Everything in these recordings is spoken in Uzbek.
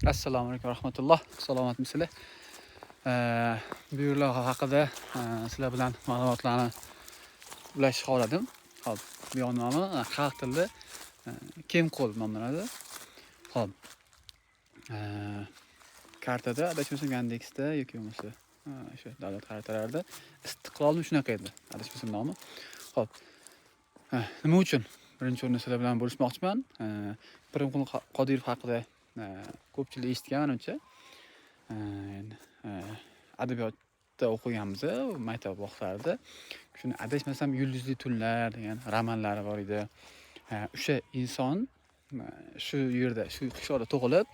Assalomu alaykum rahmatulloh. Salomatmisizlar? Buyruqlar haqida sizlar bilan ma'lumotlarni ulashishni xohladim. Xo'p, bu nomi xalq tilida Kemqo'l nomlanadi. Xo'p. Kartada adashmasam Yandexda yoki bo'lmasa o'sha davlat xaritalarida istiqlolni shunaqa edi. Adashmasam nomi. Xo'p. Nima uchun? Birinchi o'rinda sizlar bilan bo'lishmoqchiman. Pirimqul Qodirov haqida ko'pchilik eshitgan menimcha. Adabiyotda o'qiganmiz, maktab vaqtlarida. Shuni adashmasam Yulduzli tunlar degan romanlari bor edi. O'sha inson shu yerda, shu qishloqda tug'ilib,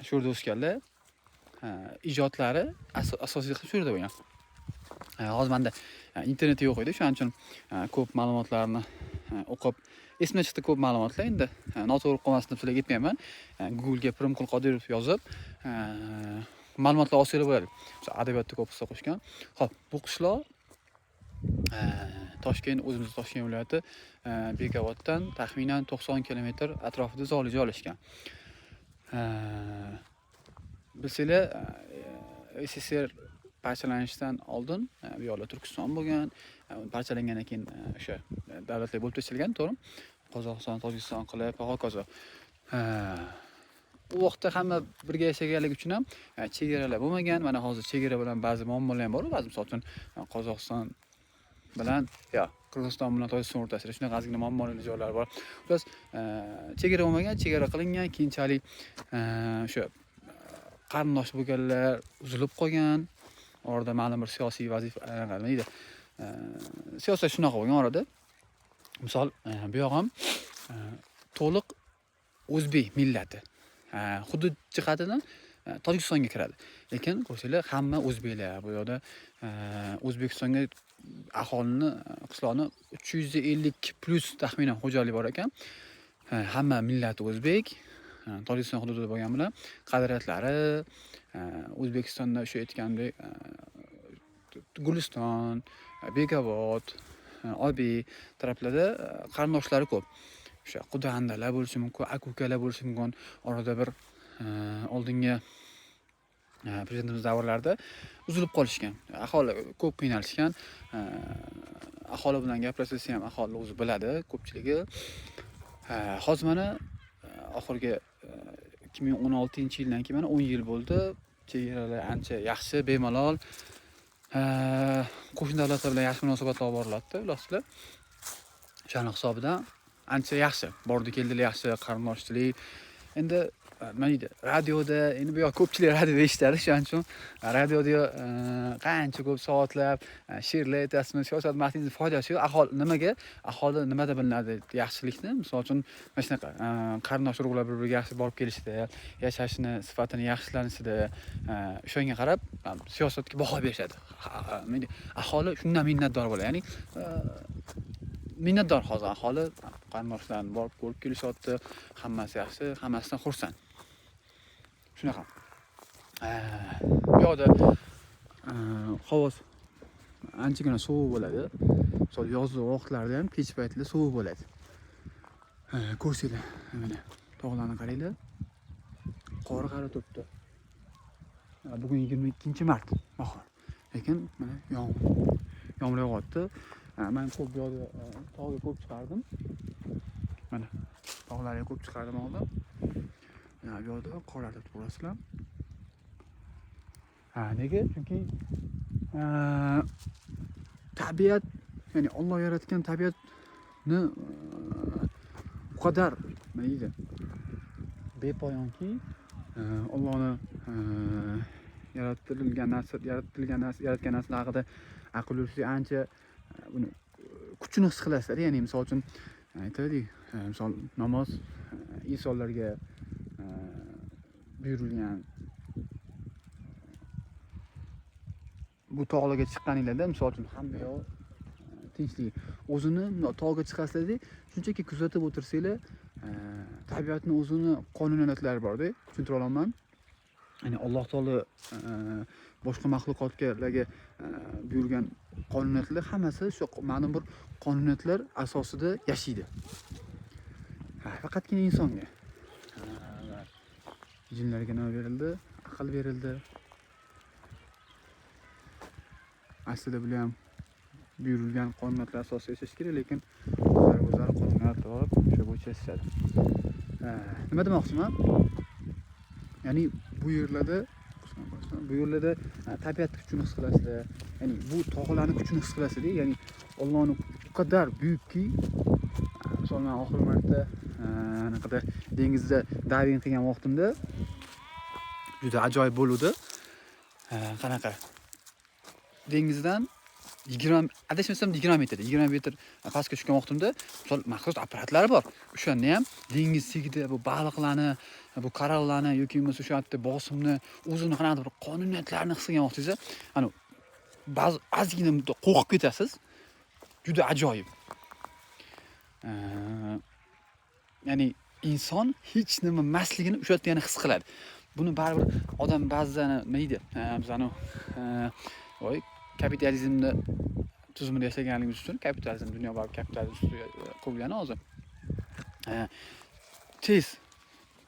shu yerda o'sganlar, ijodlari asosiy shu yerda bo'lgan. Hozir menda internet yo'q edi, shuning uchun ko'p ma'lumotlarni o'qib esimdan chiqdi ko'p ma'lumotlar. Endi noto'g'ri qolmasin deb sizlarga aytmayman. Google'ga Pirimqul Qodirov yozib ma'lumotlar olsanglar bo'ladi. Adabiyotda ko'p hissa qo'shgan. Xo'p, bu qishloq Toshkent, o'zimiz Toshkent viloyati Bekoboddan taxminan 90 kilometr atrofida joylashgan. Bilsanglar, SSR parchalanishidan oldin bu yoqda Turkiston bo'lgan, parchalangandan keyin o'sha davlatlar bo'lib tashlangan, to'g'rimi? Qozog'iston, Tojikiston qilib, hokazo. U vaqtda hamma birga yashaganligi uchun ham chegaralar bo'lmagan. Mana hozir chegara bilan ba'zi muammolar ham bor. Ba'zi misol uchun Qozog'iston bilan Qirg'iziston bilan Tojikiston o'rtasida shunaqa ozgina muammolar joylari bor. Plus chegara bo'lmagan, chegara qilingan, keyinchalik o'sha qarindosh bo'lganlar uzilib qolgan. Orada ma'lum bir siyosiy vazifa nima deydi? Siyosat shunaqa bo'lgan orada. Misol, bu yoq ham to'liq o'zbek millati. Hudud jihatidan Tojikistonga kiradi. Lekin ko'rsanglar hamma o'zbeklar. Bu yoqda O'zbekistonga aholini, qishloqni 350 plus taxminan xo'jalik bor ekan. Hamma millati o'zbek. Tojikiston hududida bo'lgan bilan qadriyatlari O'zbekistonda o'sha aytgandek Guliston, Bekobod, Obi taraflarda qarindoshlari ko'p. O'sha qudandalar bo'lishi mumkin, aka-ukalar bo'lishi mumkin. Orada bir oldingi prezidentimiz davrlarida uzilib qolishgan. Aholi ko'p qiynalishgan. Aholi bilan gaplashsa ham aholi o'zi biladi, ko'pchiligi. Hozir mana oxirgi 2016-yildan keyin mana 10 yil bo'ldi. Chegaralar ancha yaxshi, bemalol. Qo'shni davlatlar bilan yaxshi munosabatlar olib boriladi, ular. O'shaning hisobidan ancha yaxshi. Bordi keldilar yaxshi, qarindoshchilik. Endi nima deydi? Radioda, endi bu yoq ko'pchilik radioda eshitadi, shuning uchun radioda qancha ko'p soatlab she'rlar aytasizmi, siyosat mahsingiz foydasi yo'q. Aholi nimaga? Aholi nimada bilinadi yaxshilikni? Misol uchun mana shunaqa qarindosh urug'lar bir-biriga yaxshi borib kelishdi, yashashini, sifatini yaxshilanishida, o'shanga qarab siyosatga baho berishadi. Aholi shundan minnatdor bo'ladi. Ya'ni minnatdor hozir aholi qarindoshlarni borib ko'rib kelishyapti, hammasi yaxshi, hammasidan xursand. Shunaqa. Bu yoqda havo anchagina sovuq bo'ladi. Misol yozuv vaqtlarida ham kech paytlarda sovuq bo'ladi. Ko'rsanglar, mana tog'larni qaranglar. Qor qarib turibdi. Bugun 22-mart bahor. Lekin mana yomg'ir yog'yapti. Men ko'p bu yoqda tog'ga ko'p chiqardim. Mana tog'larga ko'p chiqardim hozir. Bu yoqda qorlar ko'rasizlar. Nega? Chunki tabiat, ya'ni Alloh yaratgan tabiatni bu qadar nima deydi? Bepoyonki, Allohning yaratgan narsalar haqida aql yurishga ancha buni kuchini his qilasizlar. Ya'ni misol uchun aytaylik, misol namoz insonlarga buyurilgan. Bu tog'larga chiqqaninglarda misol uchun hamma yoq tinchlik. O'zini tog'ga chiqasizlarda shunchaki kuzatib o'tirsanglar, tabiatning o'zini qonuniyatlari bor-da, tushuntira olaman. Ya'ni Alloh taolo boshqa maxluqotlarga buyurgan qonuniyatlar hammasi shu ma'lum bir qonuniyatlar asosida yashaydi. Faqatgina insonga jinlarga nima berildi? Aql berildi. Aslida bu ham buyurilgan qonuniyatlar asosida yashash kerak, lekin o'zlari qonuniyatni olib o'sha bo'yicha yashashadi. Nima demoqchiman? Ya'ni bu yerlarda tabiat kuchini his qilasizlar. Ya'ni bu tog'larni kuchini his qilasizlar. Ya'ni Allohning u qadar buyukki, misol men oxirgi marta anaqada dengizda diving qilgan vaqtimda juda ajoyib bo'ldi. Qanaqa? Dengizdan 20 adashmasam 20 metr pastga tushgan vaqtimda misol maxsus apparatlari bor. O'shanda ham dengiz tagida bu baliqlarni, bu korallarni yoki bo'lmasa o'sha yerda bosimni o'zini qanaqadir bir qonuniyatlarni his qilgan vaqtingizda, ana ba'zi ozgina qo'rqib ketasiz. Juda ajoyib. Ya'ni inson hech nima emasligini o'sha yerda yana his qiladi. Buni baribir odam ba'zan nima deydi? Bizani kapitalizmda tuzumida yashaganligimiz uchun kapitalizm dunyo baribir kapitalizm qurgani hozir.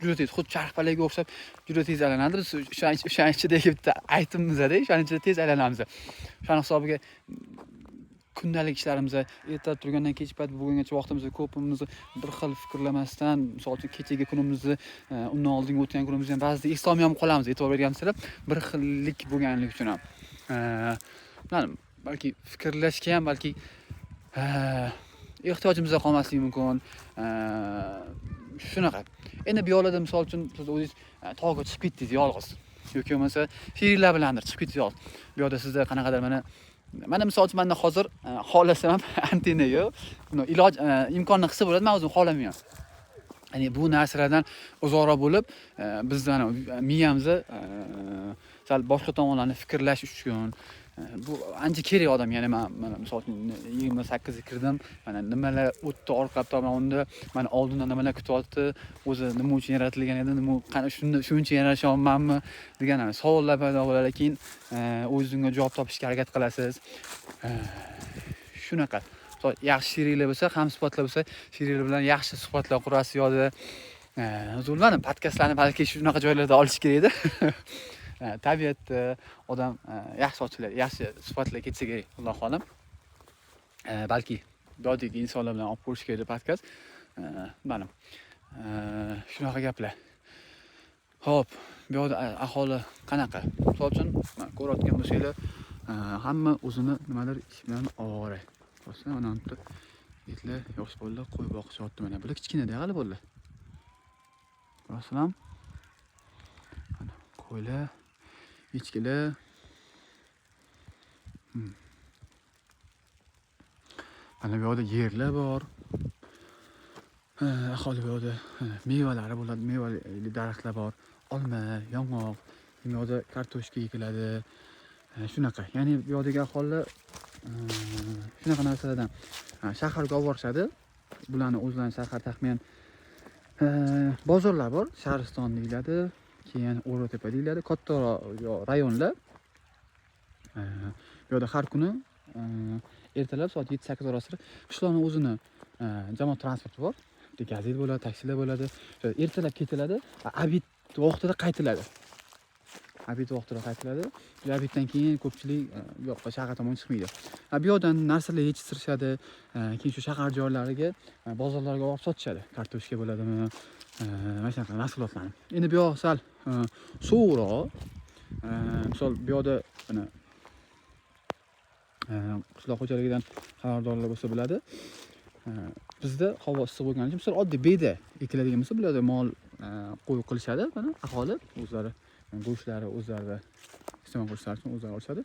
Juda tez, xuddi charxpalaga o'xshab juda tez aylanadi. Biz o'sha ichidagi bitta aytimizda, o'shaning ichida tez aylanamiz. O'shaning hisobiga kundalik ishlarimiz, erta turgandan kech payt bo'lgancha vaqtimizni ko'pimizni bir xil fikrlamasdan, misol uchun kechagi kunimizni, undan oldingi o'tgan kunimizni ham ba'zida eslolmay ham qolamiz, e'tibor berganmizlar, bir xillik bo'lganligi uchun ham. Balki fikrlashga ham balki ehtiyojimiz qolmasligi mumkin. Shunaqa. Endi bu yo'lda misol uchun siz o'zingiz tog'ga chiqib ketdingiz yolg'iz. Yoki bo'lmasa she'rlar bilandir chiqib ketdingiz yolg'iz. Bu yo'lda sizda qanaqadir mana misol uchun menda hozir xohlasam ham antenna yo'q. Buni iloj imkonini qilsa bo'ladi, men o'zim xohlamayman. Ya'ni bu narsalardan uzoqroq bo'lib, bizning miyamizni sal boshqa tomonlarni fikrlash uchun bu ancha kerak odam. Ya'ni men misol uchun 28 ga kirdim. Mana nimalar o'tdi orqalab tomonda, mana oldindan nimalar kutyapti, o'zi nima uchun yaratilgan edi, nima qani shuning uchun yarashyapmanmi degan savollar paydo bo'ladi. Keyin o'zingizga javob topishga harakat qilasiz. Shunaqa. Yaxshi she'rlar bo'lsa, ham suhbatlar bo'lsa, she'rlar bilan yaxshi suhbatlar qurasiz yo'da. O'zimlarning podkastlarni balki shunaqa joylarda olish kerak edi. Tabiatda odam yaxshi ochiladi, yaxshi suhbatlar ketsa kerak, Alloh xolam. Balki dodiki insonlar bilan olib ko'rish kerak podkast. Mana shunaqa gaplar. Xo'p, bu yerda aholi qanaqa? Misol uchun ko'rayotgan bo'lsanglar, hamma o'zini nimadir ish bilan ovora. Bo'lsa, mana bu itlar yosh bolalar qo'y boqishyapti mana. Bular kichkinada hali bolalar. Ko'rasizlar? Mana qo'ylar, echkilar. Mana bu yerda yerlar bor. Aholi bu yerda mevalari bo'ladi, mevali daraxtlar bor. Olma, yong'oq, bu yerda kartoshka ekiladi. Shunaqa. Ya'ni bu yerdagi aholi shunaqa narsalardan shaharga olib borishadi. Bularni o'zlarining shahar taxminan bozorlar bor, Shahriston deyiladi, keyin O'ratepa deyiladi, katta rayonlar. Bu yerda har kuni ertalab soat 7-8 orasida qishloqning o'zini jamoat transporti bor. Gazet bo'ladi, taksilar bo'ladi. Ertalab ketiladi, obed vaqtida qaytiladi. Obed vaqtida qaytiladi. Obeddan keyin ko'pchilik bu yoqqa shahar tomon chiqmaydi. Bu yerdan narsalar yetishtirishadi, keyin shu shahar joylariga, bozorlarga olib sotishadi. Kartoshka bo'ladimi, mana shunaqa mahsulotlarni. Endi bu yoq sal sovuqroq. Misol bu yerda mana qishloq xo'jaligidan xabardorlar bo'lsa biladi. Bizda havo issiq bo'lgani uchun misol oddiy beda ekiladigan bo'lsa, bularda mol qo'y qilishadi, mana aholi o'zlari go'shtlari o'zlari iste'mol qilishlari uchun o'zlari olishadi.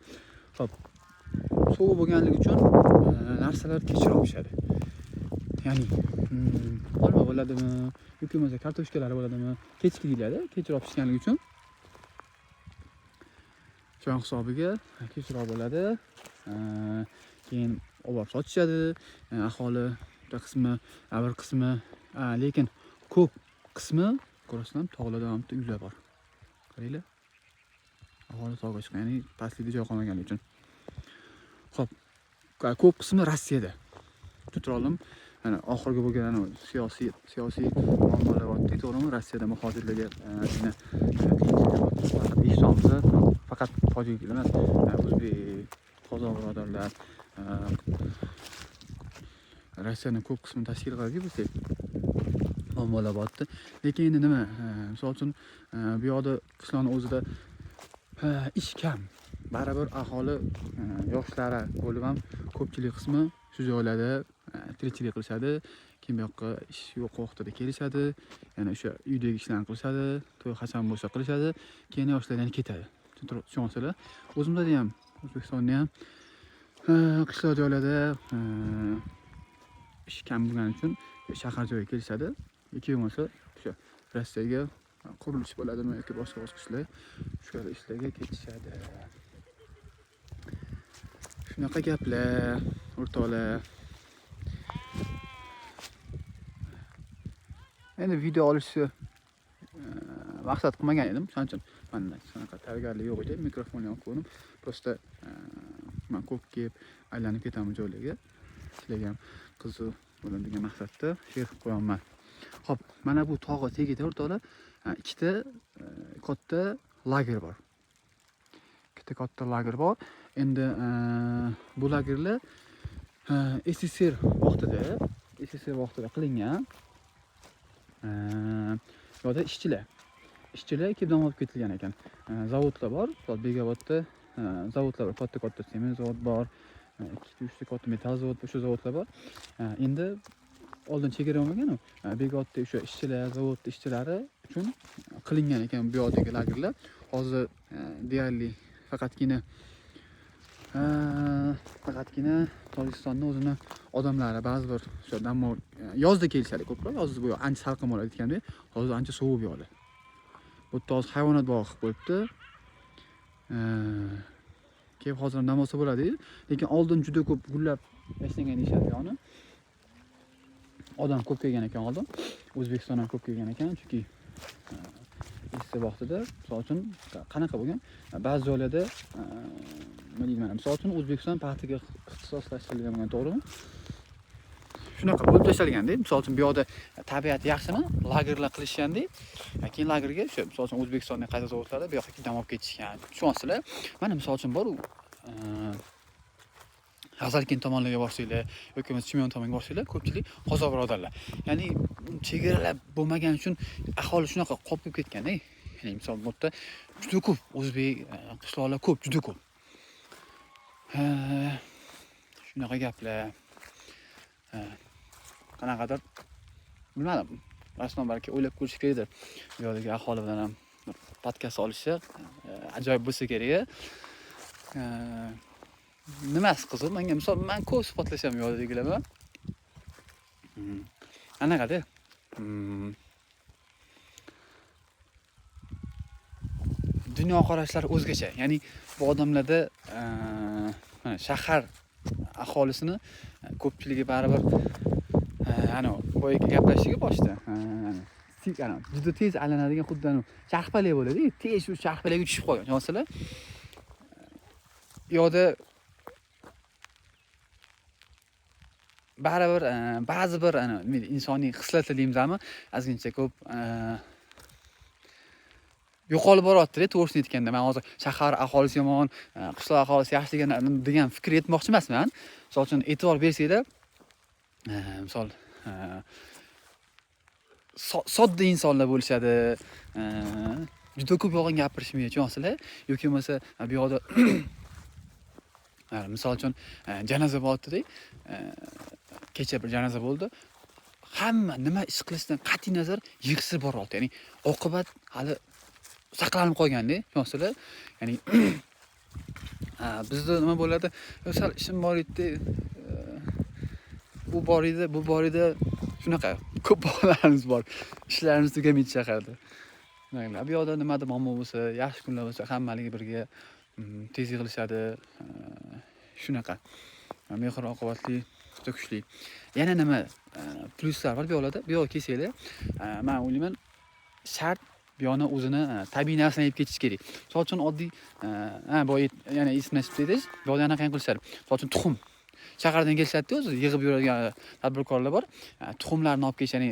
Xo'p, sovuq bo'lganligi uchun narsalar kechroq pishadi. Ya'ni olma bo'ladimi, yoki bo'lmasa kartoshkalari bo'ladimi, kechki deyiladi, kechroq pishganligi uchun. Shu hisobiga kechroq bo'ladi. Keyin olib sotishadi. Aholi bir qismi, bir qismi, lekin ko'p qismi ko'rasizlar, tog'larda bitta uylar bor. Qaranglar. Aholi tog'ga chiqqan, ya'ni pastlikda joy qolmaganligi uchun. Xo'p, ko'p qismi Rossiyada. Tutrolim mana oxirgi bo'lgan siyosiy muammolar bor-ku, to'g'rimi? Rossiyada muhojirlarga faqat eshitamiz, faqat tojiklar emas, o'zbek, qozoq birodarlar Rossiyaning ko'p qismini tashkil qiladi bo'lsak, muammolar bor-ku. Lekin endi nima, misol uchun bu yoqda qishloqning o'zida ish kam. Baribir aholi yoshlari bo'lib ham ko'pchilik qismi shu joylarda tirikchilik qilishadi. Kim bu yoqqa ish yo'q vaqtida kelishadi, yana o'sha uydagi ishlarni qilishadi, to'y qachon bo'lsa qilishadi, keyin yoshlar yana ketadi. Tushunsizlar. O'zimizda ham, O'zbekistonda ham qishloq joylarda ish kam bo'lgani uchun shahar joyiga kelishadi. Yoki bo'lmasa o'sha Rossiyaga qurilish bo'ladimi yoki boshqa ishlar, shu ishlarga ketishadi. Shunaqa gaplar, o'rtoqlar. Endi video olishni maqsad qilmagan edim. Shuning uchun menda shunaqa tayyorgarlik yo'q edi. Mikrofonni olib qo'ydim. Prosta men ko'p kelib aylanib ketaman joylarga. Sizlarga ham qiziq bo'ladi degan maqsadda she'r qilib qo'yaman. Xo'p, mana bu tog'i tagida o'rtoqlar, ikkita katta lager bor. Ikkita katta lager bor. Endi bu lagerlar SSR vaqtida qilingan. Yo'da ishchilar kelib dam olib ketilgan ekan. Zavodlar bor, Bekobodda zavodlar bor, katta sement zavod bor, 2-3 ta katta metall zavod, o'sha zavodlar bor. Endi oldin chegara bo'lmagan-ku. Bekobodda o'sha ishchilar, zavod ishchilari uchun qilingan ekan bu yoqdagi lagerlar. Hozir deyarli faqatgina Tojikistonning o'zini odamlari ba'zi bir o'sha dam yozda kelishadi ko'proq. Yozda bu ancha salqin bo'ladi ekan-da. Hozir ancha sovuq bu yoqda. Bu toz hayvonot bog'i qilib qo'yibdi. Kelib hozir ham dam olsa bo'ladi. Lekin oldin juda ko'p gullab yashnagan deyshadi yoni. Odam ko'p kelgan ekan oldin. O'zbekistondan ko'p kelgan ekan, chunki isi vaqtida, misol uchun qanaqa bo'lgan? Ba'zi joylarda nima deyman, misol uchun O'zbekiston paxtaga ixtisoslashtirilgan, to'g'rimi? Shunaqa bo'lib tashlangan-da. Misol uchun bu yoqda tabiat yaxshimi? Lagerlar qilishganda, keyin lagerga o'sha misol uchun O'zbekistonning qayta zavodlarida bu yoqqa dam olib ketishgan. Tushunsizlar? Mana misol uchun bor u G'azalkin tomonlarga borsanglar yoki Chimyon tomonga borsanglar, ko'pchilik qozoq birodarlar. Ya'ni chegaralar bo'lmagan uchun aholi shunaqa qolib ketgan-da. Ya'ni misol bu yerda juda ko'p o'zbek qishloqlar ko'p, juda ko'p. Shunaqa gaplar. Qanaqadir bilmadim. Rasman balki o'ylab ko'rish kerakdir. Bu yoqdagi aholi bilan ham podkast olishi ajoyib bo'lsa kerak. Nimasi qiziq? Menga misol men ko'p suhbatlashaman yo'ldagilar bilan. Anaqada dunyo qarashlari o'zgacha. Ya'ni bu odamlarda mana shahar aholisini ko'pchiligi baribir boyagi gaplashishga boshda. Juda tez aylanadigan xuddi charxpalak bo'ladi-ku, tez shu charxpalakga tushib qolgan. Tushunasizlar? Yo'da baribir ba'zi bir insoniy xislatlar deymizmi, ozgincha ko'p yo'qolib boryapti-da, to'g'risini aytganda. Men hozir shahar aholisi yomon, qishloq aholisi yaxshi degan fikr aytmoqchi emasman. Misol uchun e'tibor bersanglar, misol sodda insonlar bo'lishadi. Juda ko'p yolg'on gapirishmaydi, tushunasizlar? Yoki bo'lmasa bu yoqda misol uchun janoza bo'ldi-da. Kecha bir janoza bo'ldi. Hamma nima ish qilishdan qat'iy nazar yig'sib boryapti. Ya'ni oqibat hali saqlanib qolganda, tushunasizlar? Ya'ni bizda nima bo'ladi? Sal ishim bor edi. Bu bor edi. Shunaqa ko'p bolalarimiz bor. Ishlarimiz tugamaydi shaharda. Bu yoqda nimadir muammo bo'lsa, yaxshi kunlar bo'lsa, hammaligi birga tez yig'ilishadi. Shunaqa. Mehr oqibatli, juda kuchli. Yana nima pluslar bor bu yoqda? Bu yoqqa kelsanglar, men o'ylayman, shart bu yoqni o'zini tabiiy narsani yeb ketish kerak. Misol uchun oddiy yana esnashib dediz, bu yoqda anaqa qilishadi. Misol uchun tuxum. shahardan kelishadi o'zi yig'ib yuradigan tadbirkorlar bor. Tuxumlarni olib kelishani,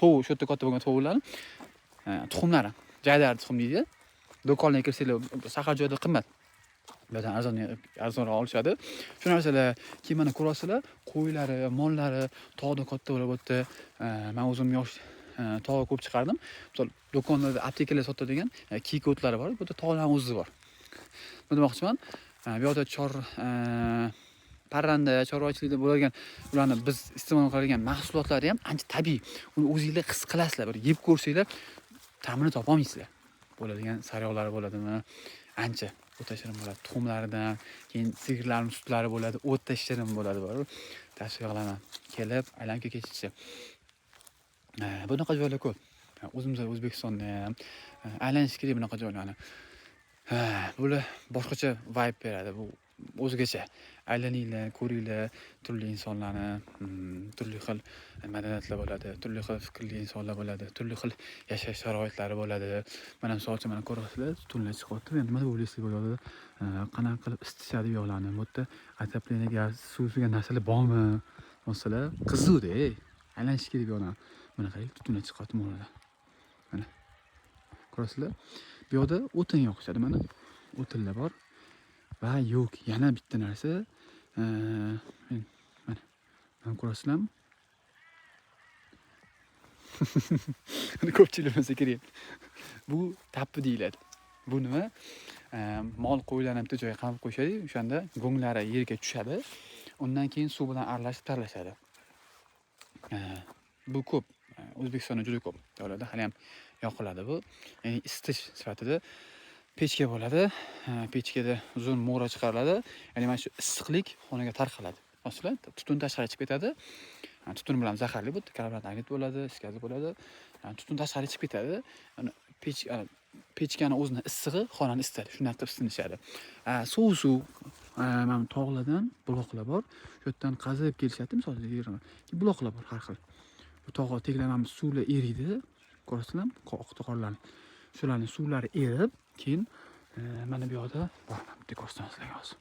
tovuq, shu yerda katta bo'lgan tovuqlarni, tuxumlari, jaydar tuxum deydi. Do'konga kirsanglar, shahar joyda qimmat. Bu yerdan arzonroq olishadi. Shu narsalar keyin mana ko'rasizlar, qo'ylari, mollari tog'da katta bo'lib o'tdi. Men o'zim yosh tog'ga ko'p chiqardim. Misol do'konlarda aptekalar sotadigan kiyik o'tlari bor. Bu yerda tog'larning o'zi bor. Buni demoqchiman. Bu yerda parranda, chorvachilikda bo'ladigan ularni biz iste'mol qiladigan mahsulotlari ham ancha tabiiy. Uni o'zingizlar his qilasizlar. Bir yeb ko'rsanglar ta'mini topolmaysizlar. Bo'ladigan sariyog'lari bo'ladimi? Ancha o'ta shirin bo'ladi. Tuxumlaridan, keyin sigirlarning sutlari bo'ladi, o'ta shirin bo'ladi. Tavsiya qilaman. Kelib, aylanib ketishchi. Bunaqa joylar ko'p. O'zimiz O'zbekistonda ham aylanish kerak bunaqa joylarni. Bular boshqacha vibe beradi. Bu o'zgacha. Aylaninglar, ko'ringlar, turli insonlarni, turli xil madaniyatlar bo'ladi, turli xil fikrli insonlar bo'ladi, turli xil yashash sharoitlari bo'ladi. Mana misol uchun mana ko'rasizlar, tutunlar chiqyapti. Endi nima deb o'ylaysizlar bu yoqda? Qanaqa qilib isitishadi yo'qlarni? Bu yerda atapleniga suv suygan narsalar bormi? Masalan, qiziq-da, aylanish kerak bu yoqdan. Mana qarang, tutunlar chiqyapti mana. Mana. Ko'rasizlar? Bu yoqda o'tin yoqishadi mana. O'tinlar bor. Va yo'q, yana bitta narsa. Mana ko'rasizlarmi? Buni ko'pchilik bilmasa kerak. Bu tappi deyiladi. Bu nima? Mol qo'ylarni bitta joyga qamab qo'yishadi, o'shanda go'nglari yerga tushadi. Undan keyin suv bilan aralashib taralashadi. Bu ko'p. O'zbekistonda juda ko'p joylarda hali ham yoqiladi bu. Ya'ni isitish sifatida pechka bo'ladi. Pechkada uzun mo'ra chiqariladi. Ya'ni mana shu issiqlik xonaga tarqaladi. Masalan, tutun tashqariga chiqib ketadi. Tutun bilan zaharli bu, karbonat bo'ladi, is gazi bo'ladi. Tutun tashqariga chiqib ketadi. Pechkani o'zini issig'i xonani isitadi. Shunday qilib isinishadi. Suv mana tog'lardan buloqlar bor. Shu yerdan qazib kelishadi, misol uchun buloqlar bor har xil. Bu tog'ga teglanamiz, suvlar eriydi. Ko'rasizlarmi? Qorlarni. Shularning suvlari erib, keyin mana bu yoqda bor. Bitta ko'rsam sizlarga hozir.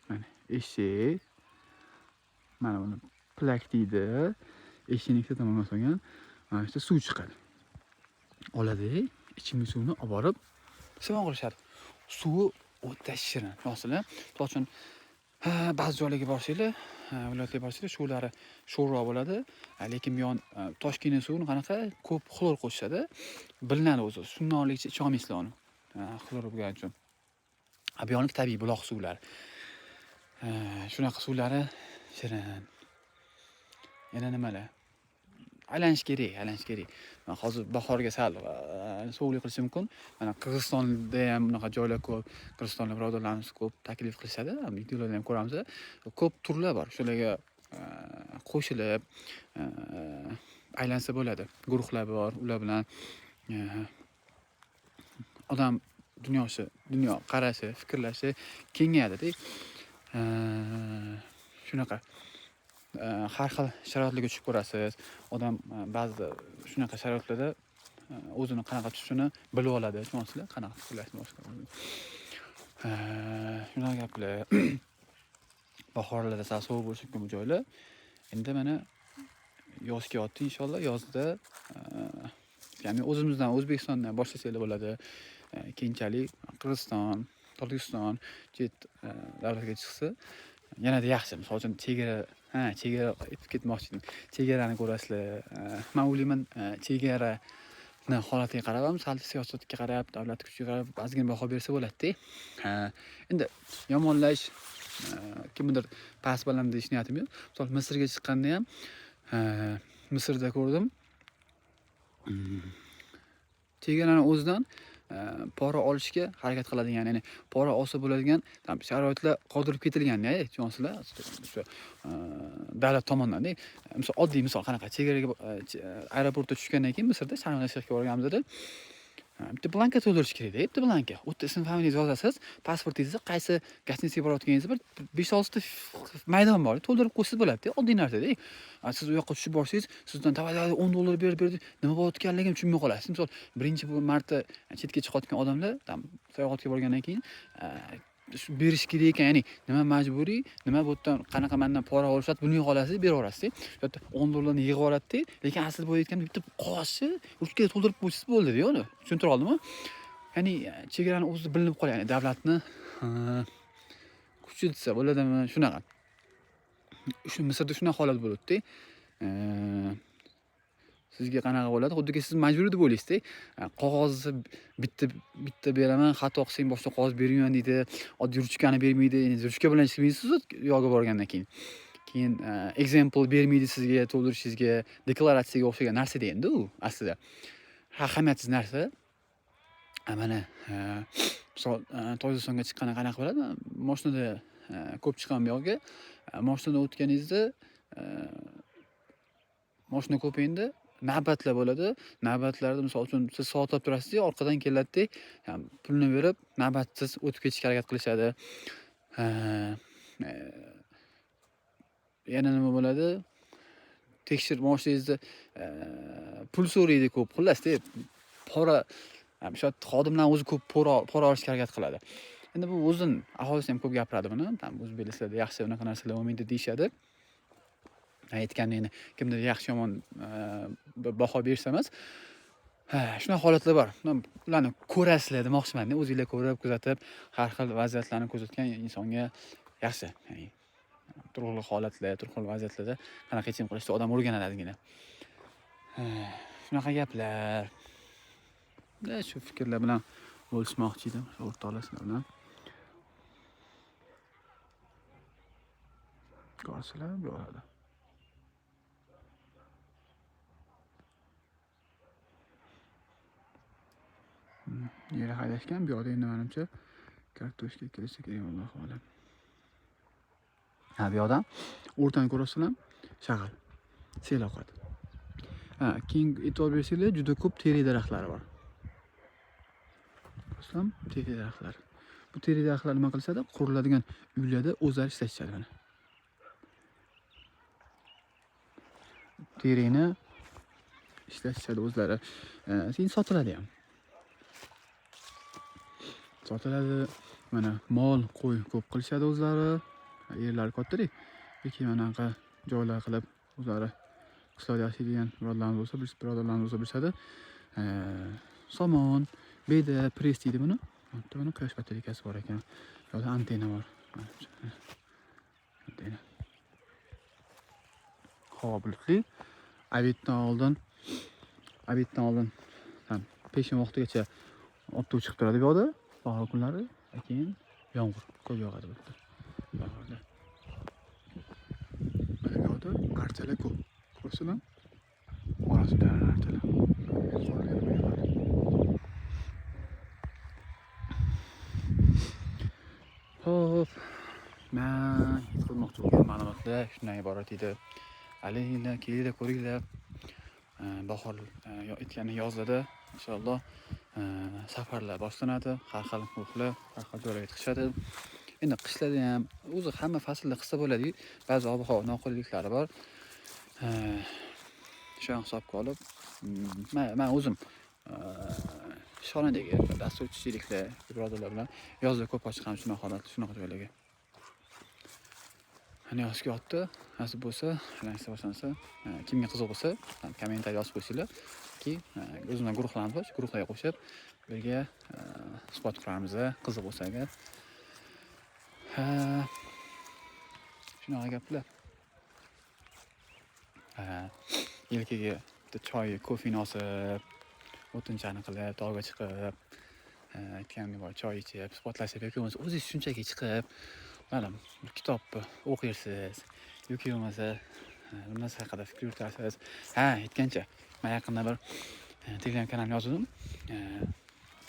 Mana eshik. Mana buni plak deydi. Eshikning ikkita tomoniga solgan. Mana shu suv chiqadi. Oladi, ichimlik suvni olib borib simon qilishadi. Suvi o'ta shirin. Masalan, to'g'ri ba'zi joylarga borsanglar, viloyatga borsanglar, suvlari sho'rroq bo'ladi. Lekin bu yon Toshkentning suvini qanaqa ko'p xlor qo'shishadi. Bilinadi o'zi. Sunnonlikcha icha olmaysizlar uni. Xlor bo'lgani uchun. Bu yonlik tabiiy buloq suvlari. Shunaqa suvlari shirin. Yana nimalar? Aylanish kerak. Hozir bahorga sal sovuqlik qilishi mumkin. Mana Qirg'izistonda ham bunaqa joylar ko'p. Qirg'izistonlik birodarlarimiz ko'p taklif qilishadi. Videolarda ham ko'ramiz. Ko'p turlar bor. Shularga qo'shilib aylansa bo'ladi. Guruhlar bor. Ular bilan odam dunyo qarashi, fikrlashi kengayadi. Shunaqa har xil sharoitlarga tushib ko'rasiz. Odam ba'zida shunaqa sharoitlarda o'zini qanaqa tutishini bilib oladi. Tushunasizlar? Qanaqa fikrlashni boshqa. Shunaqa gaplar. Bahorlarda sal sovuq bo'lishi mumkin bu joylar. Endi mana yoz kelyapti inshaalloh. Yozda ya'ni o'zimizdan O'zbekistondan boshlasak bo'ladi. Keyinchalik Qirg'iziston, Tojikiston, chet davlatga chiqsa yanada yaxshi. Misol uchun chegara ketmoqchi edim. Chegarani ko'rasizlar. Men o'ylayman, chegarani holatiga qarab ham, sal siyosatga qarab, davlat kuchiga qarab ba'zigina baho bersa bo'ladi-da. Endi yomonlash kimdir past baland deyish niyatim yo'q. Misol Misrga chiqqanda ham Misrda ko'rdim. Chegarani o'zidan pora olishga harakat qiladigan, ya'ni pora olsa bo'ladigan sharoitlar qoldirib ketilgan-da, tushunasizlar? Davlat tomonidan. Misol oddiy misol qanaqa? Chegaraga aeroportga tushgandan keyin Misrda sarmoyashga borganimizda bitta blanka to'ldirish kerak-da, bitta blanka. O'tda ism familiyangizni yozasiz, pasportingizni, qaysi gostinitsaga borayotganingizni bir 5-6 ta maydon bor, to'ldirib qo'ysangiz bo'ladi-da, oddiy narsa-da. Siz u yoqqa tushib borsangiz, sizdan tavalladi $10 berib nima bo'layotganligini tushunmay qolasiz. Misol, birinchi marta chetga chiqayotgan odamlar, sayohatga borgandan keyin berish kerak ekan, ya'ni nima majburiy, nima bu yerdan qanaqa mendan pora olishadi, buni olasiz, beraverasiz. Yo'qda 10 dollarni yig'ib oladi, lekin asl bo'layotganda bitta qog'ozni ruchkaga to'ldirib qo'ysiz bo'ldi-da, uni. Tushuntira oldimmi? Ya'ni chegarani o'zi bilinib qoladi, ya'ni davlatni kuchi desa bo'ladimi, shunaqa. Shu Misrda shunaqa holat bo'ladi-da. Sizga qanaqa bo'ladi? Xuddiki siz majburiy deb o'ylaysiz-da. Qog'ozni bitta beraman, xato qilsang boshqa qog'oz bermayman deydi. Oddiy ruchkani bermaydi. Endi ruchka bilan ishlaysiz yo'lga borgandan keyin. Keyin example bermaydi sizga to'ldirishingizga, deklaratsiyaga o'xshagan narsa-da endi u aslida. Ahamiyatsiz narsa. Mana misol To'yzasonga chiqqanda qanaqa bo'ladi? Mashinada ko'p chiqqan bu yoqqa. Mashinada o'tganingizda mashina ko'p endi navbatlar bo'ladi. Navbatlarda misol uchun siz soatlab turasiz, orqadan keladi-da, pulni berib navbatsiz o'tib ketishga harakat qilishadi. Yana nima bo'ladi? Tekshirib mashinangizda pul so'raydi ko'p. Xullas-da, pora o'sha xodimlar o'zi ko'p pora olishga harakat qiladi. Endi bu o'zin aholisi ham ko'p gapiradi buni. O'zbekistonda yaxshi unaqa narsalar bo'lmaydi deyshadi. Aytganda kimdir yaxshi yomon baho bersa emas. Shunaqa holatlar bor. Ularni ko'rasizlar demoqchiman-da, o'zingizlar ko'rib, kuzatib, har xil vaziyatlarni kuzatgan insonga yaxshi. Ya'ni turli holatlar, turli vaziyatlarda qanaqa yechim qilishni odam o'rganadi ozgina. Shunaqa gaplar. Shu fikrlar bilan bo'lishmoqchi edim, o'rtoqlar bilan. Ko'rsizlar bo'ladi. Yere haydashgan, bu yoqda endi menimcha kartoshka kelsa kerak, Allohu a'lam. Bu yoqdan o'rtani ko'rasizlar, shag'al, sel oqadi. Keyin e'tibor bersanglar, juda ko'p teri daraxtlari bor. Ko'rsam, teri daraxtlar. Bu teri daraxtlar nima qilishadi? Quriladigan uylarda o'zlari ishlashadi mana. Terini ishlashadi o'zlari. Keyin sotiladi ham. Sotiladi. Mana mol, qo'y ko'p qilishadi o'zlari. Yerlari katta-da. Lekin manaqa joylar qilib o'zlari qishloqda yashaydigan birodarlarimiz bo'lsa bilishadi. Somon, beda, press deydi buni. Buni quyosh batareykasi bor ekan. Yo'lda antena bor. Antena. Havo bulutli. Obeddan oldin peshin vaqtigacha opto chiqib turadi bu yoqda. Bahor kunlari, keyin yomg'ir ko'p yog'adi bu yerda. Bahorda. Mana bu yoqda archalar ko'p. Ko'rsizlar? Orasida archalar. Xo'p, men qilmoqchi bo'lgan ma'lumotlar shundan iborat edi. Alinglar, kelinglar, ko'ringlar. Bahor aytgani yozda inshaalloh safarlar boshlanadi. Har xil guruhlar, har xil joylarga chiqishadi. Endi qishlarda ham o'zi hamma faslda qissa bo'ladi-ku. Ba'zi ob-havo noqulayliklari bor. Shu hisobga olib, men o'zim shonadagi dasturchiliklar, birodarlar bilan yozda ko'p chiqqan shunaqa holat, shunaqa joylarga. Hani yozga o'tdi, nasib bo'lsa, narsa boshlansa, kimga qiziq bo'lsa, kommentariy yozib qo'ysanglar ki, o'zimizdan guruhlarimiz bor, guruhlarga qo'shib, birga suhbat quramiz, qiziq bo'lsa agar. Shunaqa gaplar. Yelkaga choy, kofeni osib, o'tinchani qilib, tog'ga chiqib, aytganim bor, choy ichib, suhbatlashib yoki bo'lmasa o'zingiz shunchaki chiqib, mana bir kitob o'qiysiz yoki bo'lmasa bir narsa haqida fikr yuritasiz. Aytgancha, men yaqinda bir Telegram kanal yozdim.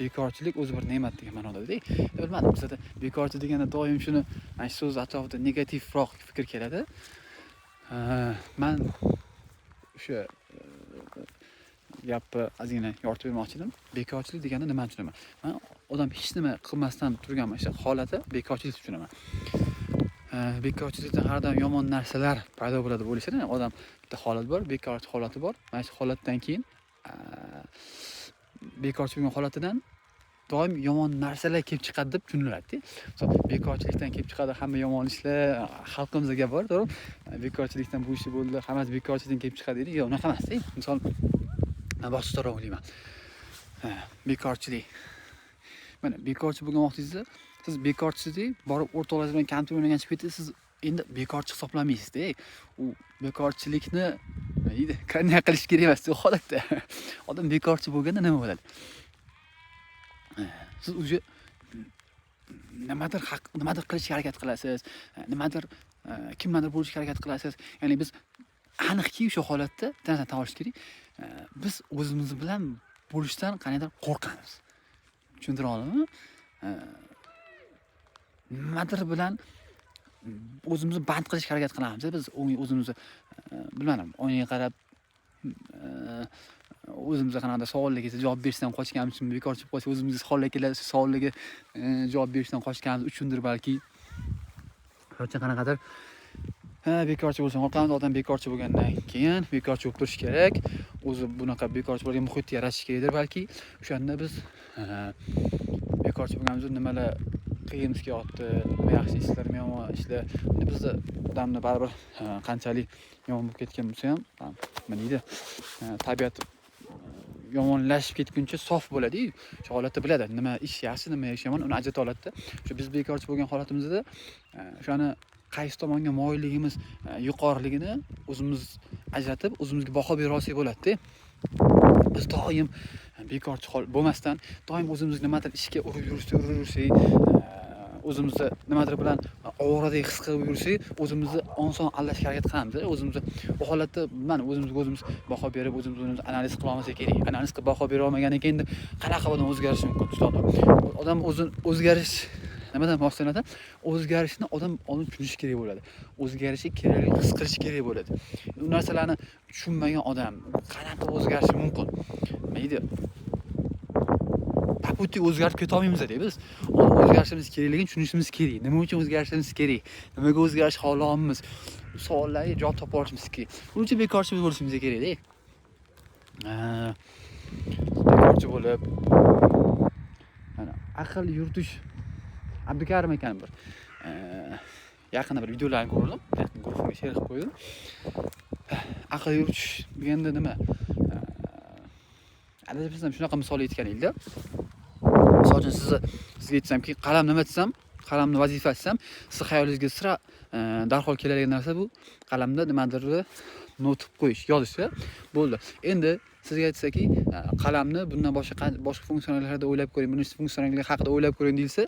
Bekorchilik o'zi bir ne'mat degan ma'nodada. Bilmadim, bizda bekorchi deganda doim shuni mana shu so'z atrofida negativroq fikr keladi. Men o'sha gapni ozgina yoritib bermoqchi edim. Bekorchilik deganda nimani tushunaman? Men odam hech nima qilmasdan turgan o'sha holati bekorchilik deb tushunaman. Bekorchilikdan har doim yomon narsalar paydo bo'ladi deb o'ylashadi. Odam bitta holat bor, bekorchi holati bor. Mana shu holatdan keyin bekorchi bo'lgan holatidan doim yomon narsalar kelib chiqadi deb tushuniladi. Misol bekorchilikdan kelib chiqadi hamma yomon ishlar, xalqimizda gap bor, to'g'ri? Bekorchilikdan bu ish bo'ldi, hammasi bekorchilikdan kelib chiqadi deydi. Yo'q, unaqa emas. Misol men boshqacharoq o'ylayman. Bekorchilik. Mana bekorchi bo'lgan vaqtingizda siz bekorchisiz, borib o'rtoqlaringiz bilan kompyuter o'ynagan chiqib ketsangiz, siz endi bekorchi hisoblanmaysiz-da. U bekorchilikni nima qanday qilish kerak emas bu holatda. Odam bekorchi bo'lganda nima bo'ladi? Siz o'zi nimadir qilishga harakat qilasiz, nimadir kimlardir bo'lishga harakat qilasiz. Ya'ni biz aniqki o'sha holatda tan olish kerak. Biz o'zimiz bilan bo'lishdan qaniydir qo'rqamiz. Tushuntira oladimmi? Nimadir bilan o'zimizni band qilishga harakat qilamiz. Biz o'zimizni bilmadim, oynaga qarab o'zimizga qanaqadir savollarga javob berishdan qochganimiz uchun bekorchi bo'lib qolsa, o'zimizga savollarga javob berishdan qochganimiz uchundir balki. Yo'qsa qanaqadir bekorchi bo'lsam qo'rqamiz. Odam bekorchi bo'lgandan keyin bekorchi bo'lib turish kerak. O'zi bunaqa bekorchi bo'lgan muhitni yaratish kerakdir balki. O'shanda biz bekorchi bo'lganimizda nimalar qiyinimiz kelyapti, yaxshi ishlar, yomon ishlar. Bizda odamni baribir qanchalik yomon bo'lib ketgan bo'lsa ham, nima deydi, tabiat yomonlashib ketguncha sof bo'ladi-yu. Shu holatda biladi, nima ish yaxshi, nima ish yomon, uni ajrata oladi-da. Shu biz bekorchi bo'lgan holatimizda o'shani qaysi tomonga moyilligimiz yuqoriligini o'zimiz ajratib, o'zimizga baho bera olsak bo'ladi-da. Biz doim bekorchi bo'lmasdan, doim o'zimizni nimadir ishga urib yursak, o'zimizni nimadir bilan ovoradek his qilib yursak, o'zimizni oson aldashga harakat qilamiz. O'zimizni bu holatda mana o'zimiz baho berib, o'zimizni analiz qila olmasak kerak. Analiz qilib baho bera olmaganidan keyin qanaqa odam o'zgarishi mumkin? Odam o'zgarish nimadan boshlanadi? O'zgarishni odam oldin tushunishi kerak bo'ladi. O'zgarishi kerakligini his qilishi kerak bo'ladi. Bu narsalarni tushunmagan odam qanaqa o'zgarishi mumkin? Mayli. Taputi o'zgarib keta olmaymiz biz. O'zgarishimiz kerakligini tushunishimiz kerak. Nima uchun o'zgarishimiz kerak? Nimaga o'zgarish xohlayapmiz? Bu savollarga javob topa olishimiz kerak. Buning uchun bekorchi bo'lishimiz kerak-da. Bekorchi bo'lib mana aql yuritish Abdukarim ekan bir yaqinda bir videolarni ko'rdim. Guruhimga share qilib qo'ydim. Aql yuritish deganda nima? Adashmasam shunaqa misol aytgan edi. Misol uchun sizga aytsamki, qalam nima desam, qalamni vazifa desam, siz xayolingizga sira darhol keladigan narsa bu qalamda nimadir not qo'yish, yozish bo'ldi. Endi sizga aytsaki, qalamni bundan boshqa funksiyonallarda o'ylab ko'ring, buni funksiyonaligi haqida o'ylab ko'ring deyilsa,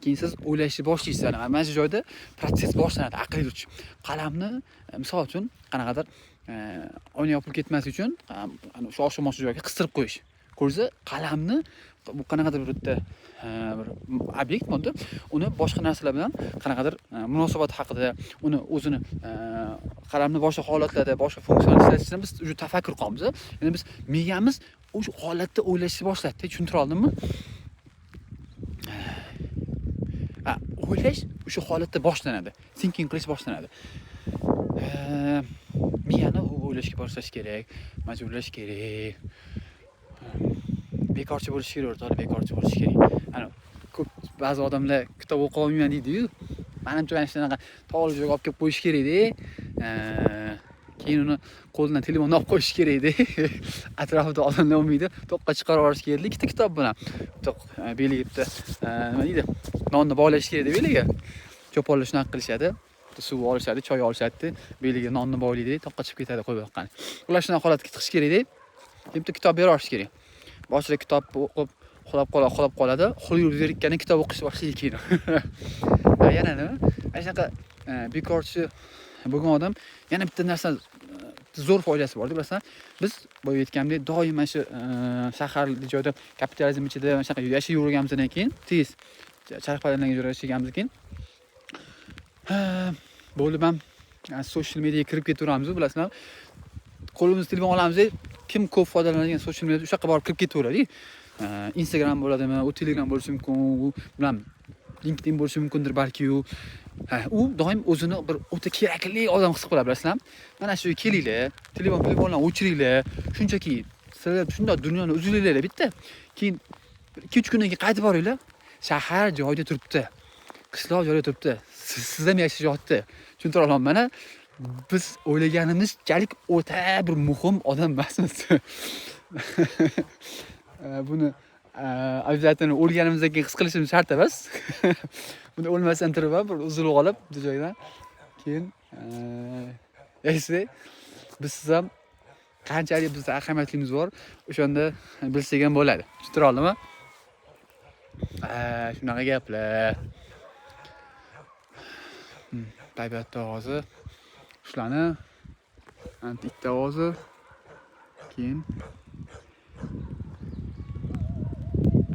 keyin siz o'ylashni boshlaysiz. Mana shu joyda proses boshlanadi, aql yuritish. Qalamni misol uchun qanaqadir oyna yopilib ketmasligi uchun o'sha o'xshamoqchi joyga qistirib qo'yish. Ko'rsa, qalamni bu qanaqadir bir obyekt modda, uni boshqa narsalar bilan qanaqadir munosabat haqida, uni o'zini qalamni boshqa holatlarda, boshqa funksiyonlar ishlatishni biz o'sha tafakkur qilamiz. Ya'ni biz miyamiz o'sha holatda o'ylashni boshlaydi, tushuntira oldimmi? O'ylash o'sha holatda boshlanadi. Thinking qilish boshlanadi. Miyani o'ylashga boshlash kerak, majburlash kerak. Bekorchi bo'lish kerak, o'rtoqlar, bekorchi bo'lish kerak. Ko'p ba'zi odamlar kitob o'qiy olmayman deydi-yu. Menimcha mana shunaqa tog'li joyga olib kelib qo'yish kerak-da. Keyin uni qo'lidan telefonni olib qo'yish kerak-da. Atrofida odamlar olmaydi, to'qqa chiqarib olish kerak. Ikkita kitob bilan beliga bitta nima deydi? Nonni bog'lash kerak deb beliga. Cho'ponlar shunaqa qilishadi. Suv olishadi, choy olishadi, beliga nonni bog'laydi, toqqa chiqib ketadi qo'yib yoqqani. Ular shunaqa holatga chiqish kerak-da. Bitta kitob bera olish kerak. Boshida kitob o'qib, xolab qoladi. Xul yurib zerikkani kitob o'qishni boshlaydi keyin. Yana nima? Ana shunaqa bekorchi bo'lgan odam yana bitta narsa zo'r foydasi bor, bilasan. Biz boya aytgandek, doim mana shu shaharli joyda kapitalizm ichida mana shunaqa yashab yurganimizdan keyin, tez charxpallarga joy yashaganimizdan keyin bo'lib ham social mediaga kirib ketaveramiz, bilasizlar. Qo'limizga telefon olamiz, kim ko'p foydalanadigan social mediada o'sha yoqqa borib kirib ketaveradi. Instagram bo'ladimi, u Telegram bo'lishi mumkin, u bilan LinkedIn bo'lishi mumkindir balki u doim o'zini bir o'ta kerakli odam his qiladi, bilasizlar. Mana shu kelinglar, telefonlarni o'chiringlar, shunchaki sizlar shunday dunyoni uzilinglar bitta. Keyin 2-3 kundan keyin qaytib boringlar. Shahar joyida turibdi. Qishloq joyida turibdi. Siz ham yashayapti. Tushuntira olaman. Biz o'ylaganimizchalik o'ta bir muhim odam emasmiz. Buni обязательно o'lganimizdan keyin his qilishimiz shart emas. Buni o'lmasdan turib ham bir uzilib olib bu joydan keyin yashaysak, biz ham qanchalik bizda ahamiyatlimiz bor, o'shanda bilsak ham bo'ladi. Tushuntira oldimmi? Shunaqa gaplar. Tabiatda ovozi, shularni bitta ovozi, keyin